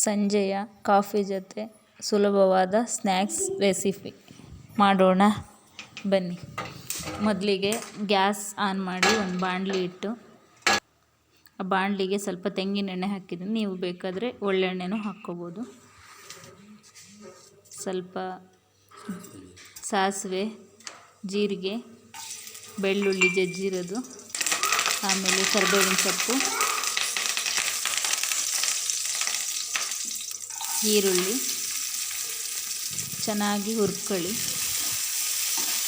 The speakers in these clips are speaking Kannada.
ಸಂಜೆಯ ಕಾಫಿ ಜೊತೆ ಸುಲಭವಾದ ಸ್ನ್ಯಾಕ್ಸ್ ರೆಸಿಪಿ ಮಾಡೋಣ ಬನ್ನಿ. ಮೊದಲಿಗೆ ಗ್ಯಾಸ್ ಆನ್ ಮಾಡಿ ಒಂದು ಬಾಣಲಿ ಇಟ್ಟು ಆ ಬಾಣಲಿಗೆ ಸ್ವಲ್ಪ ತೆಂಗಿನೆಣ್ಣೆ ಹಾಕಿದ್ದೀನಿ. ನೀವು ಬೇಕಾದರೆ ಒಳ್ಳೆಣ್ಣೆನೂ ಹಾಕ್ಕೋಬೋದು. ಸ್ವಲ್ಪ ಸಾಸಿವೆ, ಜೀರಿಗೆ, ಬೆಳ್ಳುಳ್ಳಿ ಜಜ್ಜಿರೋದು, ಆಮೇಲೆ ಕರಿಬೇವಿನ ಸೊಪ್ಪು, ಈರುಳ್ಳಿ ಚೆನ್ನಾಗಿ ಹುರ್ಕೊಳ್ಳಿ.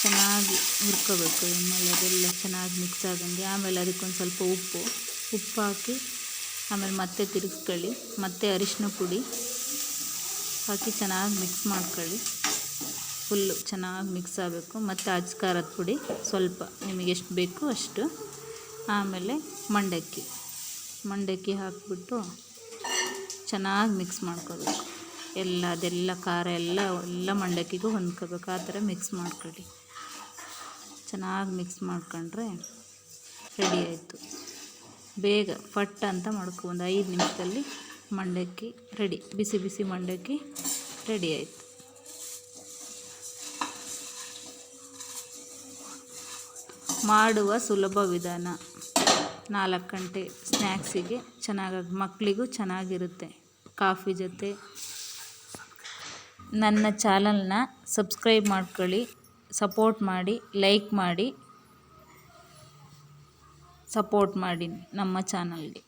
ಚೆನ್ನಾಗಿ ಹುರ್ಕೋಬೇಕು. ಆಮೇಲೆ ಅದೆಲ್ಲ ಚೆನ್ನಾಗಿ ಮಿಕ್ಸ್ ಆಗಂಗೆ. ಆಮೇಲೆ ಅದಕ್ಕೊಂದು ಸ್ವಲ್ಪ ಉಪ್ಪು ಹಾಕಿ ಆಮೇಲೆ ಮತ್ತೆ ತಿರುಗಿಸ್ಕೊಳ್ಳಿ. ಮತ್ತೆ ಅರಿಶಿನ ಪುಡಿ ಹಾಕಿ ಚೆನ್ನಾಗಿ ಮಿಕ್ಸ್ ಮಾಡ್ಕೊಳ್ಳಿ. ಫುಲ್ಲು ಚೆನ್ನಾಗಿ ಮಿಕ್ಸ್ ಆಗಬೇಕು. ಮತ್ತು ಖಾರದ ಪುಡಿ ಸ್ವಲ್ಪ ನಿಮಗೆ ಎಷ್ಟು ಬೇಕು ಅಷ್ಟು. ಆಮೇಲೆ ಮಂಡಕ್ಕಿ ಹಾಕಿಬಿಟ್ಟು ಚೆನ್ನಾಗಿ ಮಿಕ್ಸ್ ಮಾಡ್ಕೋಬೇಕು. ಅದೆಲ್ಲ ಖಾರ ಎಲ್ಲ ಮಂಡಕ್ಕಿಗೂ ಹೊಂದ್ಕೋಬೇಕು. ಆ ಥರ ಮಿಕ್ಸ್ ಮಾಡ್ಕೊಳ್ಳಿ. ಚೆನ್ನಾಗಿ ಮಿಕ್ಸ್ ಮಾಡ್ಕೊಂಡ್ರೆ ರೆಡಿ ಆಯಿತು. ಬೇಗ ಫಟ್ ಅಂತ ಒಂದು 5 ನಿಮಿಷದಲ್ಲಿ ಮಂಡಕ್ಕಿ ರೆಡಿ. ಬಿಸಿ ಬಿಸಿ ಮಂಡಕ್ಕಿ ರೆಡಿ ಆಯಿತು. ಮಾಡುವ ಸುಲಭ ವಿಧಾನ. 4 ಗಂಟೆ ಸ್ನ್ಯಾಕ್ಸಿಗೆ ಚೆನ್ನಾಗಿ, ಮಕ್ಕಳಿಗೂ ಚೆನ್ನಾಗಿರುತ್ತೆ ಕಾಫಿ ಜೊತೆ. ನನ್ನ ಚಾನಲ್ನ ಸಬ್ಸ್ಕ್ರೈಬ್ ಮಾಡ್ಕೊಳ್ಳಿ, ಸಪೋರ್ಟ್ ಮಾಡಿ, ಲೈಕ್ ಮಾಡಿ, ಸಪೋರ್ಟ್ ಮಾಡಿ ನಮ್ಮ ಚಾನಲ್ಗೆ.